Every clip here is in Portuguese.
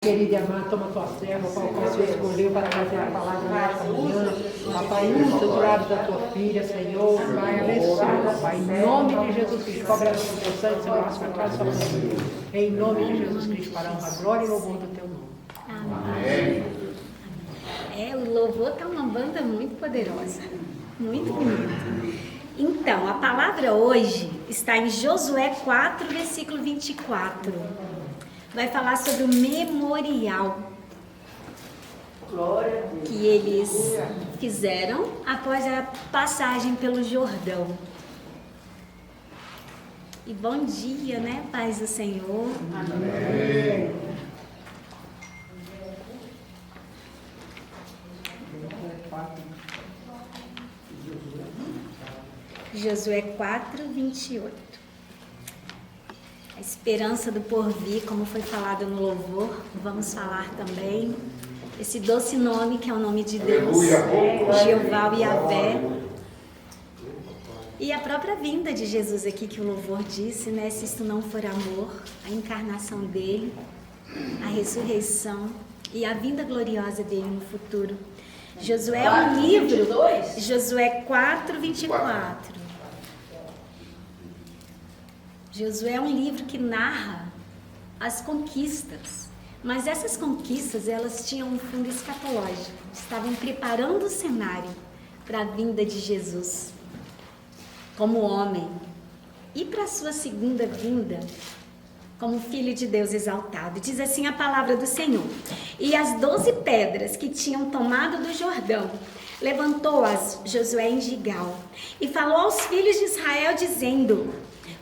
Querida irmã, toma tua serva, para o qual o Senhor escolheu para trazer a palavra nesta manhã. Papai, usa os lábios da tua filha, Senhor. Pai, abençoa, Pai, em nome de Jesus Cristo. Cobra com o teu sangue, Senhor, as contras sua família. Em nome de Jesus Cristo, para a honra, glória e louvor do teu nome. Amém. O louvor está uma banda muito poderosa, muito bonita. Então, a palavra hoje está em Josué 4, versículo 24. Vai falar sobre o memorial que eles fizeram após a passagem pelo Jordão. E bom dia, né, paz do Senhor. Amém. Josué 4, 28. A esperança do porvir, como foi falado no louvor, vamos falar também. Esse doce nome que é o nome de Deus, Jeová e Yahvé. E a própria vinda de Jesus aqui, que o louvor disse, né? Se isto não for amor, a encarnação dele, a ressurreição e a vinda gloriosa dele no futuro. Josué é um livro, Josué 4, 24. Josué é um livro que narra as conquistas, mas essas conquistas, elas tinham um fundo escatológico, estavam preparando o cenário para a vinda de Jesus como homem e para a sua segunda vinda como Filho de Deus exaltado. Diz assim a palavra do Senhor: e as 12 pedras que tinham tomado do Jordão, levantou-as Josué em Gigal e falou aos filhos de Israel, dizendo: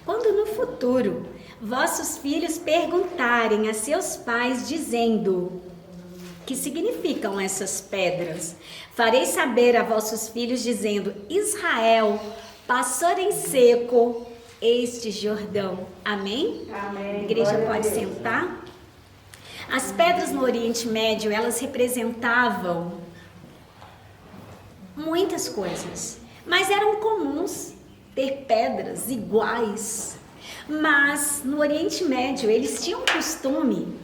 quando no futuro vossos filhos perguntarem a seus pais, dizendo: que significam essas pedras? Farei saber a vossos filhos, dizendo: Israel passou em seco este Jordão. Amém? Amém. A igreja pode sentar. As pedras no Oriente Médio, elas representavam muitas coisas, mas eram comuns ter pedras iguais. Mas no Oriente Médio eles tinham o costume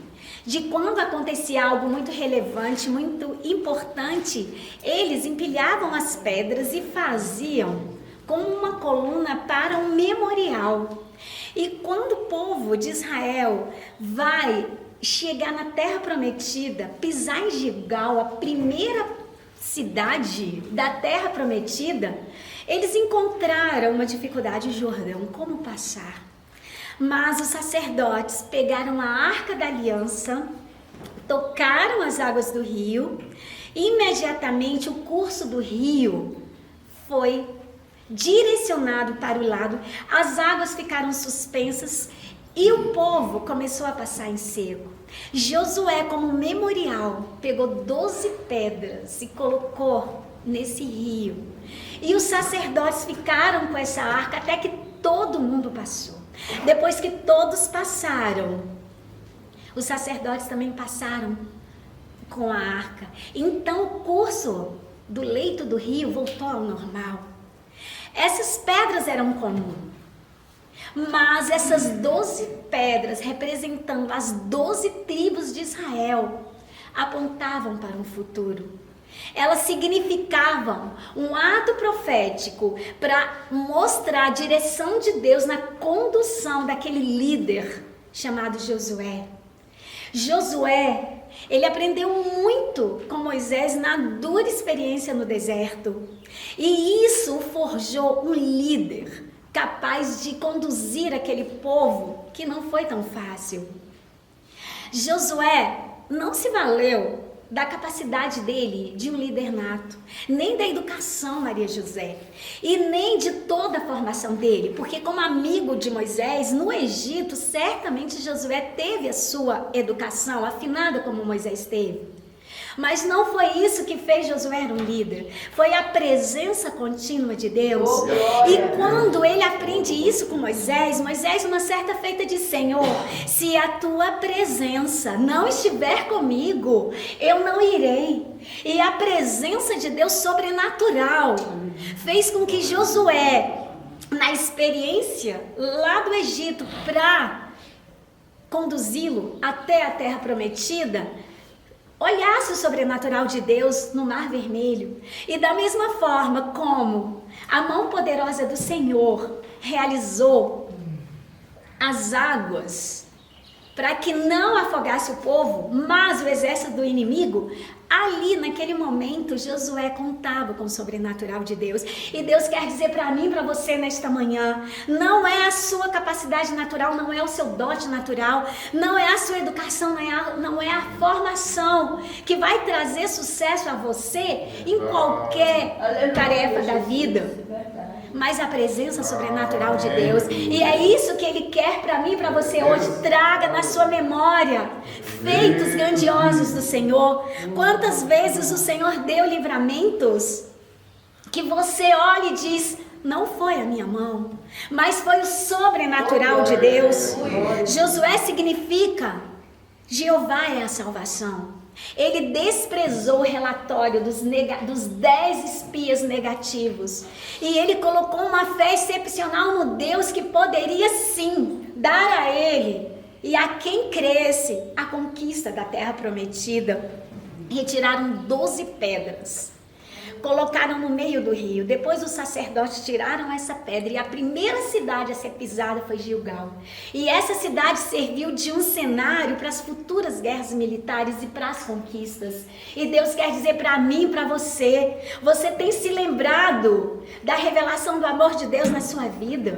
de, quando acontecia algo muito relevante, muito importante, eles empilhavam as pedras e faziam como uma coluna para um memorial. E quando o povo de Israel vai chegar na Terra Prometida, pisar em Gigal, a primeira cidade da Terra Prometida, eles encontraram uma dificuldade: Jordão, como passar? Mas os sacerdotes pegaram a Arca da Aliança, tocaram as águas do rio, e imediatamente o curso do rio foi direcionado para o lado, as águas ficaram suspensas e o povo começou a passar em seco. Josué, como memorial, pegou 12 pedras e colocou nesse rio. E os sacerdotes ficaram com essa arca até que todo mundo passou. Depois que todos passaram, os sacerdotes também passaram com a arca. Então o curso do leito do rio voltou ao normal. Essas pedras eram comuns, mas essas 12 pedras, representando as 12 tribos de Israel, apontavam para um futuro. Elas significavam um ato profético para mostrar a direção de Deus na condução daquele líder chamado Josué. Josué, ele aprendeu muito com Moisés na dura experiência no deserto. E isso o forjou um líder capaz de conduzir aquele povo que não foi tão fácil. Josué não se valeu da capacidade dele de um líder nato, nem da educação Maria José, e nem de toda a formação dele, porque como amigo de Moisés, no Egito, certamente Josué teve a sua educação afinada como Moisés teve. Mas não foi isso que fez Josué um líder, foi a presença contínua de Deus. E quando ele aprende isso com Moisés, uma certa feita diz: Senhor, se a tua presença não estiver comigo, eu não irei. E a presença de Deus sobrenatural fez com que Josué, na experiência lá do Egito, para conduzi-lo até a terra prometida, olhasse o sobrenatural de Deus no Mar Vermelho. E da mesma forma como a mão poderosa do Senhor realizou as águas para que não afogasse o povo, mas o exército do inimigo, ali naquele momento Josué contava com o sobrenatural de Deus. E Deus quer dizer para mim e para você nesta manhã, não é a sua capacidade natural, não é o seu dote natural, não é a sua educação, não é a formação que vai trazer sucesso a você em qualquer tarefa da vida, mas a presença sobrenatural de Deus. E é isso que Ele quer para mim e para você hoje. Traga na sua memória feitos grandiosos do Senhor. Quantas vezes o Senhor deu livramentos que você olha e diz: não foi a minha mão, mas foi o sobrenatural de Deus. Josué significa Jeová é a salvação. Ele desprezou o relatório dos 10 espias negativos. E ele colocou uma fé excepcional no Deus que poderia sim dar a ele e a quem cresce a conquista da terra prometida. Retiraram 12 pedras, colocaram no meio do rio. Depois os sacerdotes tiraram essa pedra e a primeira cidade a ser pisada foi Gilgal. E essa cidade serviu de um cenário para as futuras guerras militares e para as conquistas. E Deus quer dizer para mim e para você, você tem se lembrado da revelação do amor de Deus na sua vida?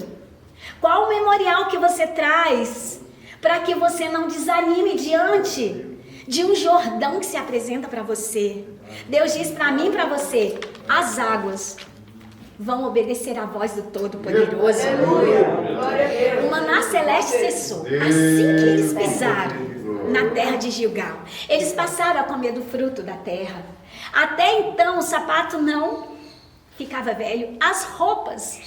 Qual o memorial que você traz para que você não desanime diante de um Jordão que se apresenta para você? Deus diz para mim e para você: as águas vão obedecer à voz do Todo-Poderoso. O maná celeste cessou assim que eles pisaram na terra de Gilgal. Eles passaram a comer do fruto da terra. Até então o sapato não ficava velho, as roupas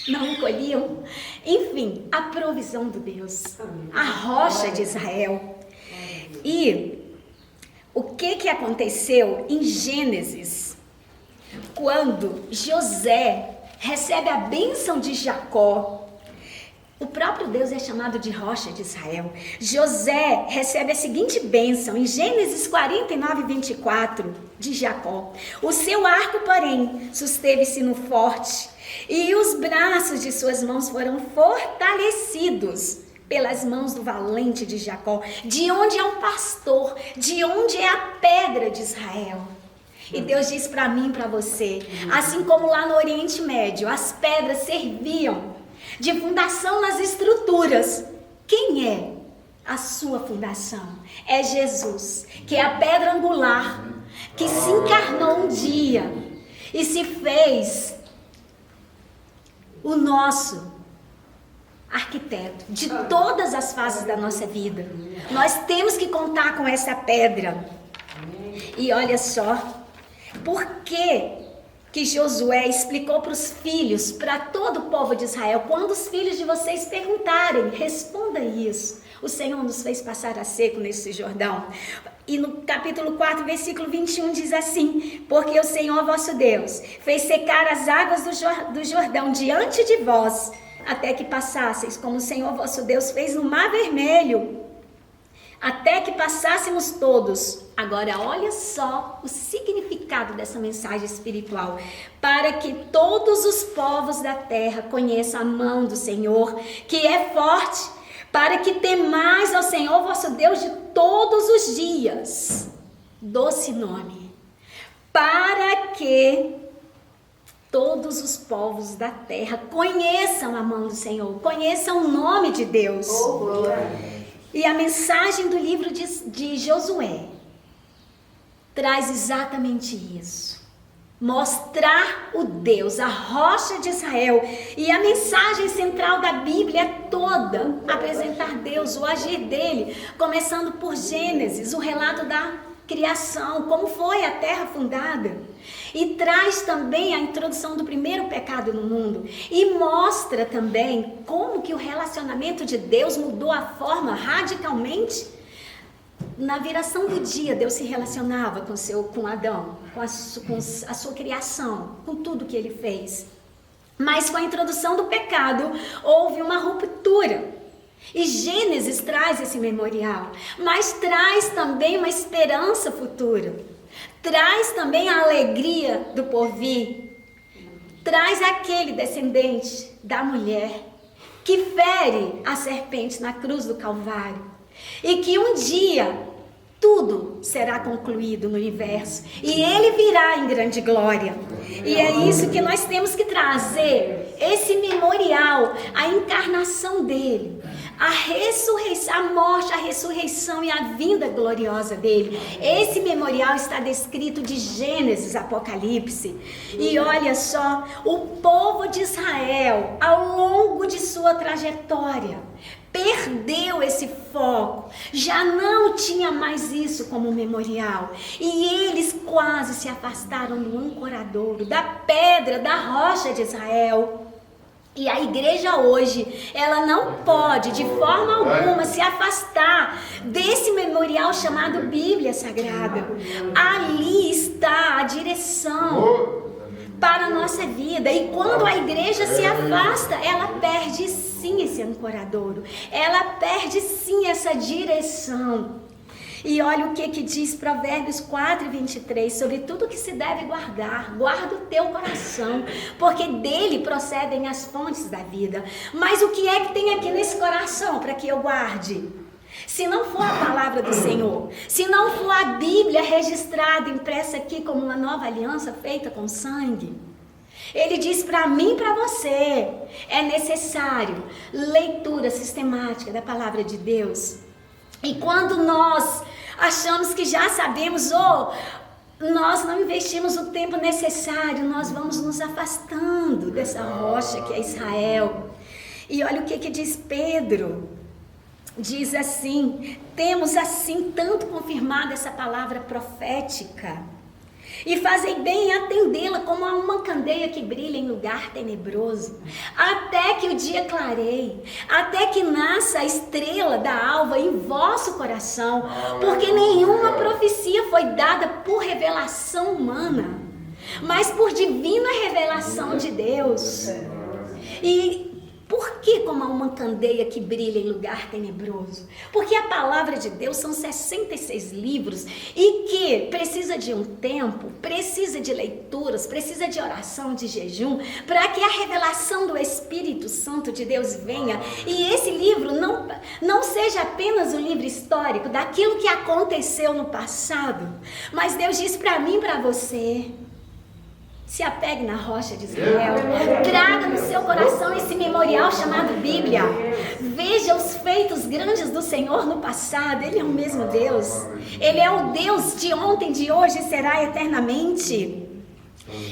não encolhiam. Enfim, a provisão de Deus, a rocha de Israel. E o que aconteceu em Gênesis, quando José recebe a bênção de Jacó? O próprio Deus é chamado de rocha de Israel. José recebe a seguinte bênção em Gênesis 49, 24 de Jacó: o seu arco, porém, susteve-se no forte, e os braços de suas mãos foram fortalecidos pelas mãos do valente de Jacó, de onde é o pastor, de onde é a pedra de Israel. E Deus diz para mim e para você, assim como lá no Oriente Médio, as pedras serviam de fundação nas estruturas. Quem é a sua fundação? É Jesus, que é a pedra angular, que se encarnou um dia e se fez o nosso arquiteto de todas as fases da nossa vida. Nós temos que contar com essa pedra. E olha só, por que Josué explicou para os filhos, para todo o povo de Israel: quando os filhos de vocês perguntarem, responda isso: o Senhor nos fez passar a seco nesse Jordão. E no capítulo 4, versículo 21 diz assim: porque o Senhor vosso Deus fez secar as águas do Jordão diante de vós, até que passasseis, como o Senhor vosso Deus fez no Mar Vermelho, até que passássemos todos. Agora olha só o significado dessa mensagem espiritual: para que todos os povos da terra conheçam a mão do Senhor, que é forte, para que temais ao Senhor vosso Deus de todos os dias. Doce nome. Para que todos os povos da terra conheçam a mão do Senhor, conheçam o nome de Deus. E a mensagem do livro de Josué traz exatamente isso: mostrar o Deus, a rocha de Israel. E a mensagem central da Bíblia é toda apresentar Deus, o agir dele, começando por Gênesis, o relato da criação, como foi a terra fundada, e traz também a introdução do primeiro pecado no mundo, e mostra também como que o relacionamento de Deus mudou a forma radicalmente. Na viração do dia, Deus se relacionava com Adão, com a sua criação, com tudo que ele fez. Mas com a introdução do pecado, houve uma ruptura. E Gênesis traz esse memorial, mas traz também uma esperança futura. Traz também a alegria do porvir. Traz aquele descendente da mulher que fere a serpente na cruz do Calvário. E que um dia tudo será concluído no universo. E ele virá em grande glória. E é isso que nós temos que trazer. Esse memorial, a encarnação dele. A ressurreição, a morte, a ressurreição e a vinda gloriosa dele. Esse memorial está descrito de Gênesis, Apocalipse. E olha só, o povo de Israel, ao longo de sua trajetória, perdeu esse foco, já não tinha mais isso como memorial. E eles quase se afastaram do ancoradouro, da pedra, da rocha de Israel. E a igreja hoje, ela não pode de forma alguma se afastar desse memorial chamado Bíblia Sagrada. Ali está a direção para a nossa vida. E quando a igreja se afasta, ela perde sim esse ancoradouro. Ela perde sim essa direção. E olha o que diz Provérbios 4:23, sobre tudo que se deve guardar. Guarda o teu coração, porque dele procedem as fontes da vida. Mas o que é que tem aqui nesse coração para que eu guarde? Se não for a palavra do Senhor, se não for a Bíblia registrada, impressa aqui como uma nova aliança feita com sangue, ele diz para mim e para você, é necessário leitura sistemática da palavra de Deus. E quando nós achamos que já sabemos, ou nós não investimos o tempo necessário, nós vamos nos afastando dessa rocha que é Israel. E olha o que diz Pedro. Diz assim: temos assim tanto confirmado essa palavra profética, e fazem bem em atendê-la como a uma candeia que brilha em lugar tenebroso, até que o dia clareie, até que nasça a estrela da alva em vosso coração, porque nenhuma profecia foi dada por revelação humana, mas por divina revelação de Deus. E por que como uma candeia que brilha em lugar tenebroso? Porque a palavra de Deus são 66 livros e que precisa de um tempo, precisa de leituras, precisa de oração, de jejum, para que a revelação do Espírito Santo de Deus venha. E esse livro não seja apenas um livro histórico daquilo que aconteceu no passado, mas Deus diz para mim e para você: se apegue na rocha de Israel, traga no seu coração esse memorial chamado Bíblia. Veja os feitos grandes do Senhor no passado. Ele é o mesmo Deus. Ele é o Deus de ontem, de hoje e será eternamente.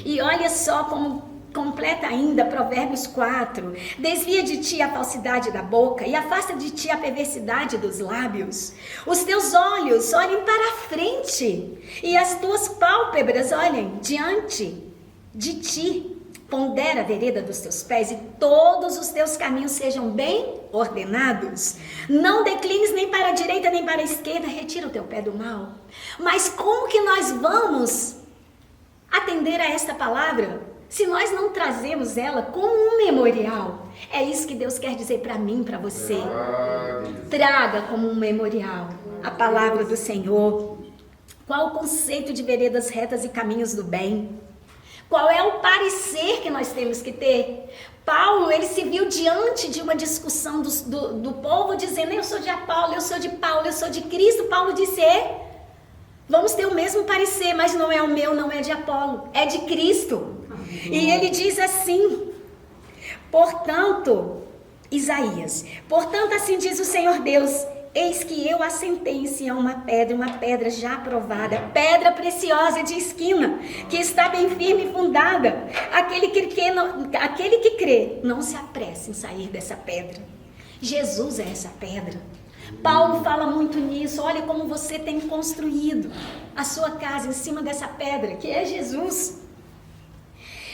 E olha só como completa ainda Provérbios 4. Desvia de ti a falsidade da boca e afasta de ti a perversidade dos lábios. Os teus olhos olhem para a frente e as tuas pálpebras olhem diante de ti. Pondera a vereda dos teus pés e todos os teus caminhos sejam bem ordenados. Não declines nem para a direita nem para a esquerda, retira o teu pé do mal. Mas como que nós vamos atender a esta palavra se nós não trazemos ela como um memorial? É isso que Deus quer dizer para mim, para você. Traga como um memorial a palavra do Senhor. Qual o conceito de veredas retas e caminhos do bem? Qual é o parecer que nós temos que ter? Paulo, ele se viu diante de uma discussão do povo, dizendo: eu sou de Apolo, eu sou de Paulo, eu sou de Cristo. Paulo disse: vamos ter o mesmo parecer, mas não é o meu, não é de Apolo, é de Cristo. E ele diz assim, portanto, Isaías: portanto assim diz o Senhor Deus, eis que eu assentei em Sião uma pedra já aprovada, pedra preciosa de esquina, que está bem firme e fundada. Aquele que crê, não se apresse em sair dessa pedra. Jesus é essa pedra. Paulo fala muito nisso. Olha como você tem construído a sua casa em cima dessa pedra, que é Jesus.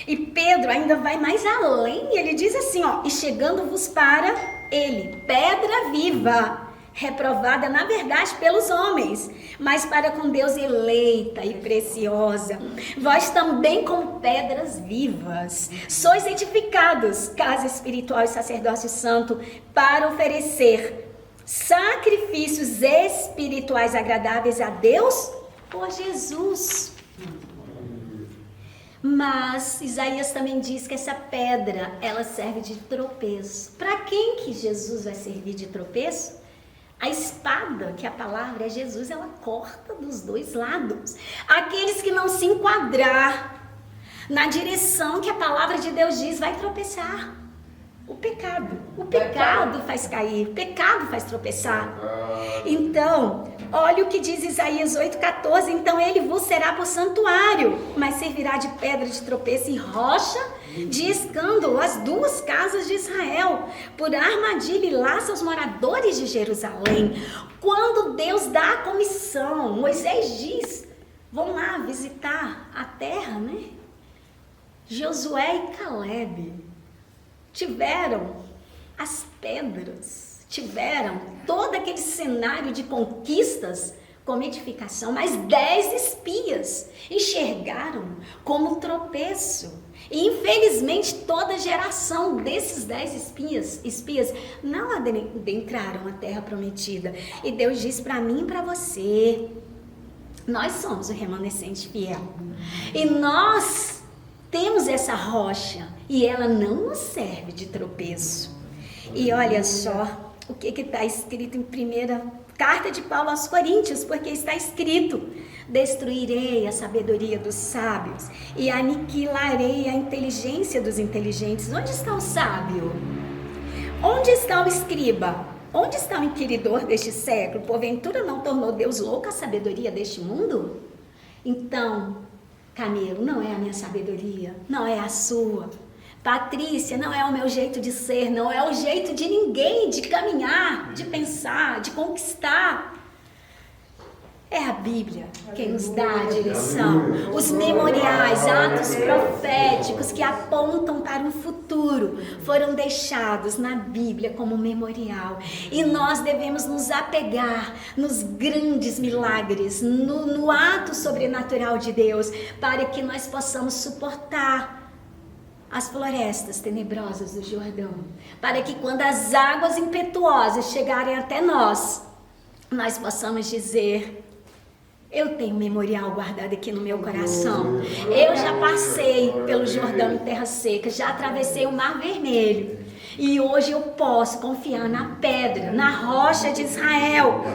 E Pedro ainda vai mais além, ele diz assim, e chegando-vos para ele, pedra viva, reprovada, na verdade, pelos homens, mas para com Deus eleita e preciosa. Vós também, como pedras vivas, sois edificados, casa espiritual e sacerdócio santo, para oferecer sacrifícios espirituais agradáveis a Deus por Jesus. Mas Isaías também diz que essa pedra, ela serve de tropeço. Para quem que Jesus vai servir de tropeço? A espada, que a palavra é Jesus, ela corta dos dois lados. Aqueles que não se enquadrar na direção que a palavra de Deus diz, vai tropeçar. O pecado faz cair, o pecado faz tropeçar. Então, olha o que diz Isaías 8,14. Então ele vos será por santuário, mas servirá de pedra de tropeço e rocha de escândalo as duas casas de Israel, por armadilha e laço aos moradores de Jerusalém. Quando Deus dá a comissão, Moisés diz, vão lá visitar a terra, né? Josué e Caleb tiveram as pedras, tiveram todo aquele cenário de conquistas como edificação, mas 10 espias enxergaram como tropeço. E infelizmente toda geração desses 10 espias não adentraram a terra prometida. E Deus diz para mim e para você, nós somos o remanescente fiel. E nós temos essa rocha e ela não nos serve de tropeço. E olha só o que está escrito em primeira carta de Paulo aos Coríntios, porque está escrito: destruirei a sabedoria dos sábios e aniquilarei a inteligência dos inteligentes. Onde está o sábio? Onde está o escriba? Onde está o inquiridor deste século? Porventura não tornou Deus louca a sabedoria deste mundo? Então, Camilo, não é a minha sabedoria, não é a sua. Patrícia, não é o meu jeito de ser, não é o jeito de ninguém de caminhar, de pensar, de conquistar. É a Bíblia quem nos dá a direção. Os memoriais, atos proféticos que apontam para um futuro foram deixados na Bíblia como memorial. E nós devemos nos apegar nos grandes milagres, no ato sobrenatural de Deus, para que nós possamos suportar as florestas tenebrosas do Jordão, para que quando as águas impetuosas chegarem até nós, nós possamos dizer: eu tenho um memorial guardado aqui no meu coração. Eu já passei pelo Jordão em terra seca, já atravessei o Mar Vermelho. E hoje eu posso confiar na pedra, na rocha de Israel.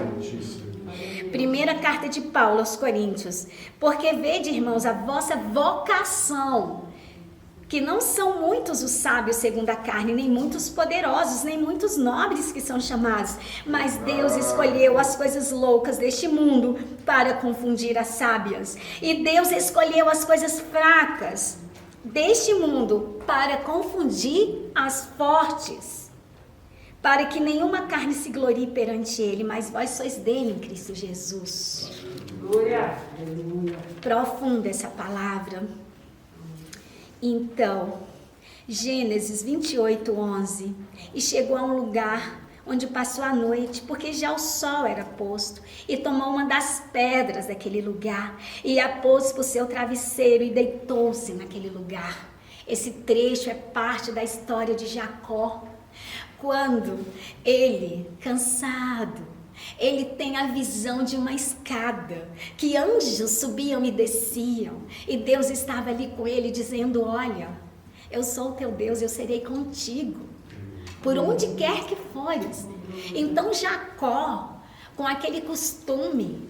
Primeira carta de Paulo aos Coríntios. Porque vede, irmãos, a vossa vocação, que não são muitos os sábios segundo a carne, nem muitos poderosos, nem muitos nobres que são chamados, mas Deus escolheu as coisas loucas deste mundo para confundir as sábias, e Deus escolheu as coisas fracas deste mundo para confundir as fortes, para que nenhuma carne se glorie perante ele, mas vós sois dele em Cristo Jesus. Profunda essa palavra. Então, Gênesis 28:11, e chegou a um lugar onde passou a noite, porque já o sol era posto, e tomou uma das pedras daquele lugar, e a pôs por seu travesseiro, e deitou-se naquele lugar. Esse trecho é parte da história de Jacó, quando ele, cansado, ele tem a visão de uma escada, que anjos subiam e desciam, e Deus estava ali com ele dizendo: olha, eu sou o teu Deus, eu serei contigo, por onde quer que fores. Então Jacó, com aquele costume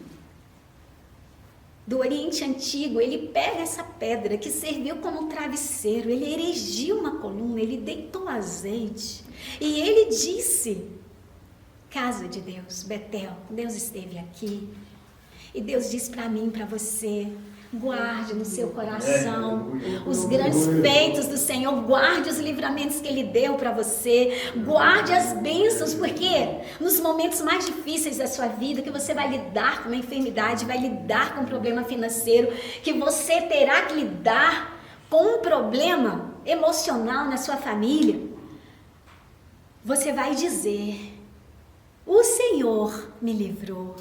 do Oriente Antigo, ele pega essa pedra que serviu como travesseiro, ele erigiu uma coluna, ele deitou azeite, e ele disse: casa de Deus, Betel, Deus esteve aqui. E Deus diz para mim, para você: guarde no seu coração os grandes feitos do Senhor, guarde os livramentos que Ele deu para você, guarde as bênçãos, porque nos momentos mais difíceis da sua vida, que você vai lidar com uma enfermidade, vai lidar com um problema financeiro, que você terá que lidar com um problema emocional na sua família, você vai dizer: o Senhor me livrou.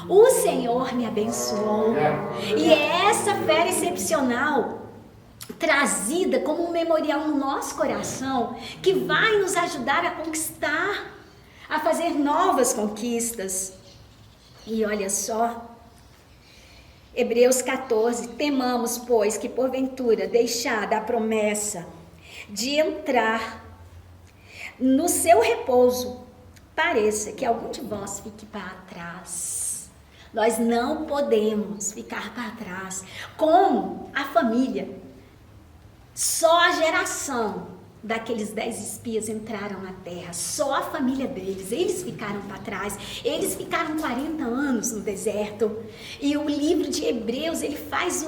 O Senhor me abençoou. E é essa fé excepcional, trazida como um memorial no nosso coração, que vai nos ajudar a conquistar, a fazer novas conquistas. E olha só, Hebreus 14, temamos, pois, que porventura deixada a promessa de entrar no seu repouso, pareça que algum de vós fique para trás. Nós não podemos ficar para trás. Como a família, só a geração daqueles 10 espias entraram na terra, só a família deles, eles ficaram para trás, eles ficaram 40 anos no deserto. E o livro de Hebreus, ele faz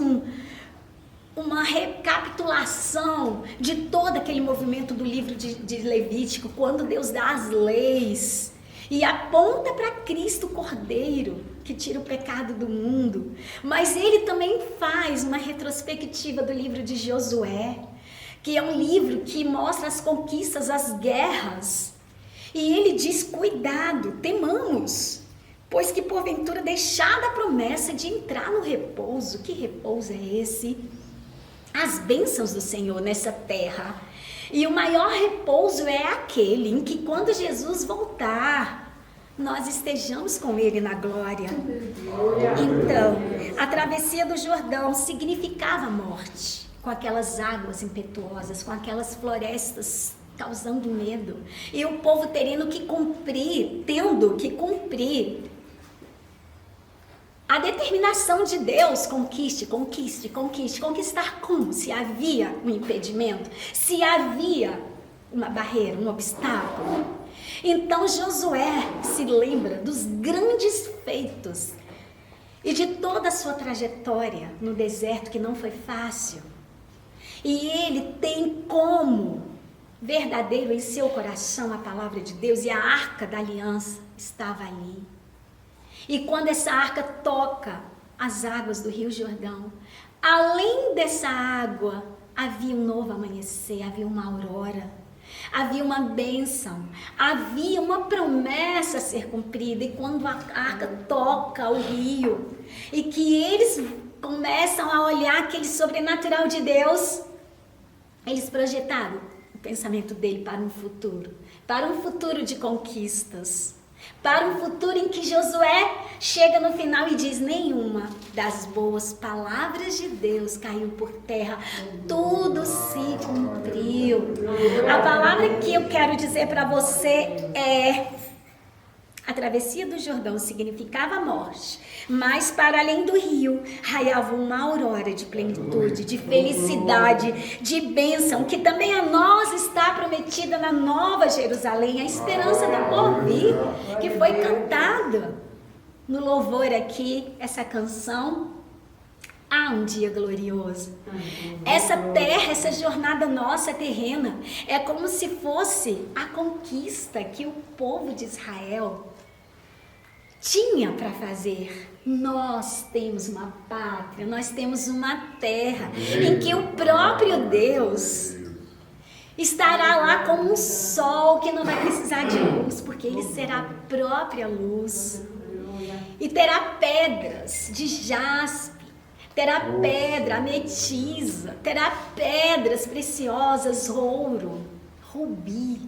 uma recapitulação de todo aquele movimento do livro de Levítico, quando Deus dá as leis e aponta para Cristo Cordeiro, que tira o pecado do mundo. Mas ele também faz uma retrospectiva do livro de Josué, que é um livro que mostra as conquistas, as guerras. E ele diz, cuidado, temamos, pois que porventura deixada a promessa de entrar no repouso. Que repouso é esse? As bênçãos do Senhor nessa terra. E o maior repouso é aquele em que quando Jesus voltar, nós estejamos com Ele na glória. Então, a travessia do Jordão significava morte, com aquelas águas impetuosas, com aquelas florestas causando medo, e o povo tendo que cumprir a determinação de Deus. Conquistar como? Se havia um impedimento, se havia uma barreira, um obstáculo. Então Josué se lembra dos grandes feitos e de toda a sua trajetória no deserto, que não foi fácil. E ele tem como verdadeiro em seu coração a palavra de Deus, e a arca da aliança estava ali. E quando essa arca toca as águas do Rio Jordão, além dessa água, havia um novo amanhecer, havia uma aurora, havia uma bênção, havia uma promessa a ser cumprida. E quando a arca toca o rio, e que eles começam a olhar aquele sobrenatural de Deus, eles projetaram o pensamento dele para um futuro de conquistas, para um futuro em que Josué chega no final e diz: nenhuma das boas palavras de Deus caiu por terra, tudo se cumpriu. A palavra que eu quero dizer para você é: a travessia do Jordão significava morte, mas para além do rio raiava uma aurora de plenitude, de felicidade, de bênção, que também a nós está prometida na Nova Jerusalém, a esperança do porvir, que foi cantada no louvor aqui, essa canção. Há um dia glorioso. Essa terra, essa jornada nossa terrena, é como se fosse a conquista que o povo de Israel tinha para fazer. Nós temos uma pátria, nós temos uma terra em que o próprio Deus estará lá como um sol que não vai precisar de luz, porque ele será a própria luz. E terá pedras de jaspe, terá pedra ametisa, terá pedras preciosas, ouro, rubi.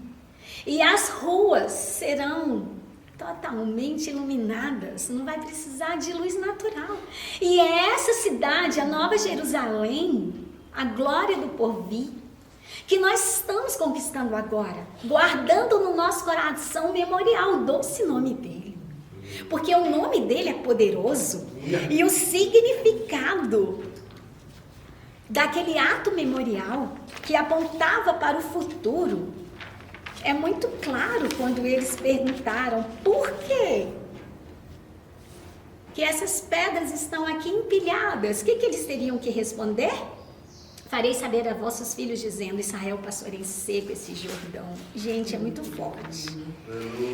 E as ruas serão totalmente iluminadas, não vai precisar de luz natural. E é essa cidade, a Nova Jerusalém, a glória do porvir, que nós estamos conquistando agora, guardando no nosso coração o memorial, o doce nome dele. Porque o nome dele é poderoso, e o significado daquele ato memorial que apontava para o futuro é muito claro quando eles perguntaram por quê que essas pedras estão aqui empilhadas. O que eles teriam que responder? Farei saber a vossos filhos, dizendo: Israel passou em seco esse Jordão. Gente, é muito forte.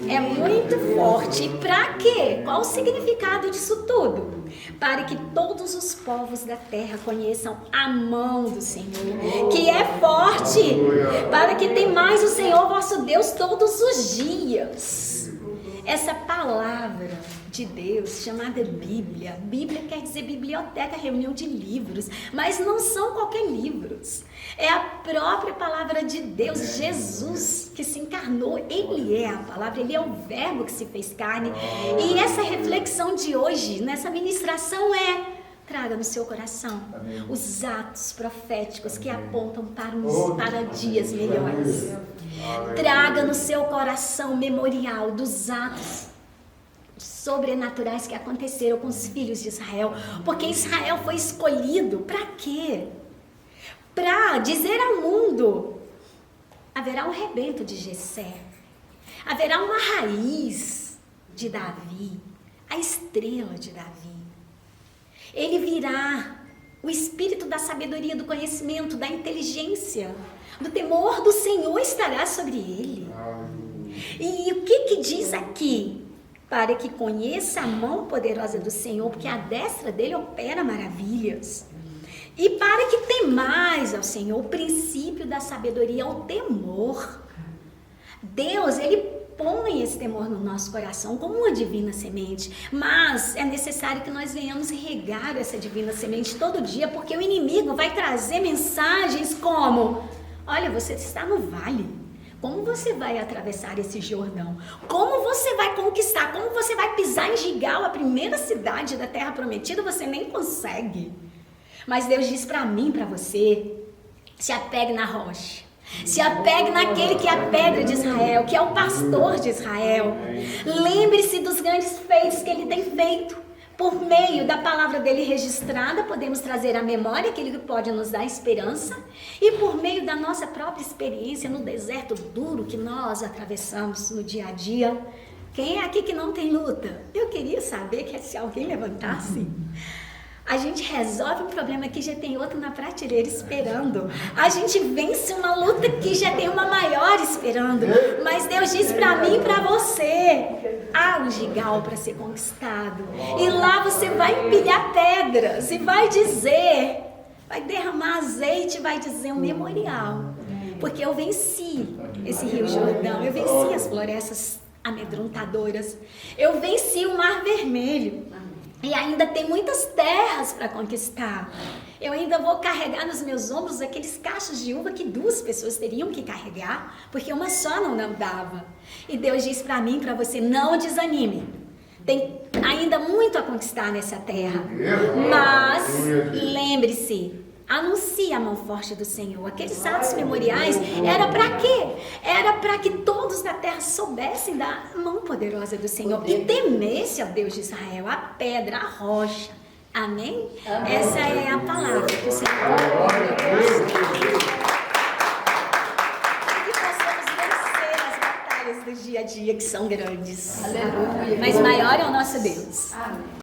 É muito forte. E para quê? Qual o significado disso tudo? Para que todos os povos da terra conheçam a mão do Senhor, que é forte, para que temais o Senhor vosso Deus todos os dias. essa palavra de Deus chamada Bíblia. Bíblia quer dizer biblioteca, reunião de livros, mas não são qualquer livros. É a própria palavra de Deus, Jesus que se encarnou. Ele é a palavra, ele é o verbo que se fez carne. E essa reflexão de hoje, nessa ministração traga no seu coração os atos proféticos que apontam para dias melhores. Traga no seu coração memorial dos atos sobrenaturais que aconteceram com os filhos de Israel. Porque Israel foi escolhido para quê? Para dizer ao mundo: haverá um rebento de Jessé, haverá uma raiz de Davi, a estrela de Davi. Ele virá, o espírito da sabedoria, do conhecimento, da inteligência, do temor do Senhor estará sobre ele. E o que diz aqui? Para que conheça a mão poderosa do Senhor, porque a destra dele opera maravilhas. E para que temais ao Senhor, o princípio da sabedoria é o temor. Deus, ele põe esse temor no nosso coração como uma divina semente, mas é necessário que nós venhamos regar essa divina semente todo dia, porque o inimigo vai trazer mensagens como: olha, você está no vale, como você vai atravessar esse Jordão? Como você vai conquistar? Como você vai pisar em Gigal, a primeira cidade da terra prometida? Você nem consegue. Mas Deus diz para mim, para você: se apegue na rocha. Se apegue naquele que é a pedra de Israel, que é o pastor de Israel. Lembre-se dos grandes feitos que ele tem feito. Por meio da palavra dele registrada, podemos trazer à memória aquilo que pode nos dar esperança. E por meio da nossa própria experiência no deserto duro que nós atravessamos no dia a dia. Quem é aqui que não tem luta? Eu queria saber que se alguém levantasse. A gente resolve um problema que já tem outro na prateleira esperando. A gente vence uma luta que já tem uma maior esperando. Mas Deus diz para mim e para você: há um Gigal para ser conquistado. E lá você vai empilhar pedras e vai dizer, vai derramar azeite, vai dizer um memorial. Porque eu venci esse Rio Jordão, eu venci as florestas amedrontadoras, eu venci o Mar Vermelho. E ainda tem muitas terras para conquistar. Eu ainda vou carregar nos meus ombros aqueles cachos de uva que 2 pessoas teriam que carregar, porque uma só não dava. E Deus diz para mim e para você: não desanime. Tem ainda muito a conquistar nessa terra. Mas lembre-se, anuncie a mão forte do Senhor. Aqueles atos memoriais era para quê? Era para que todos da terra soubessem da mão poderosa do Senhor e temessem ao Deus de Israel, a pedra, a rocha. Amém? Essa é a palavra que o Senhor que possamos vencer as batalhas do dia a dia, que são grandes. Aleluia. Mas maior é o nosso Deus. Amém.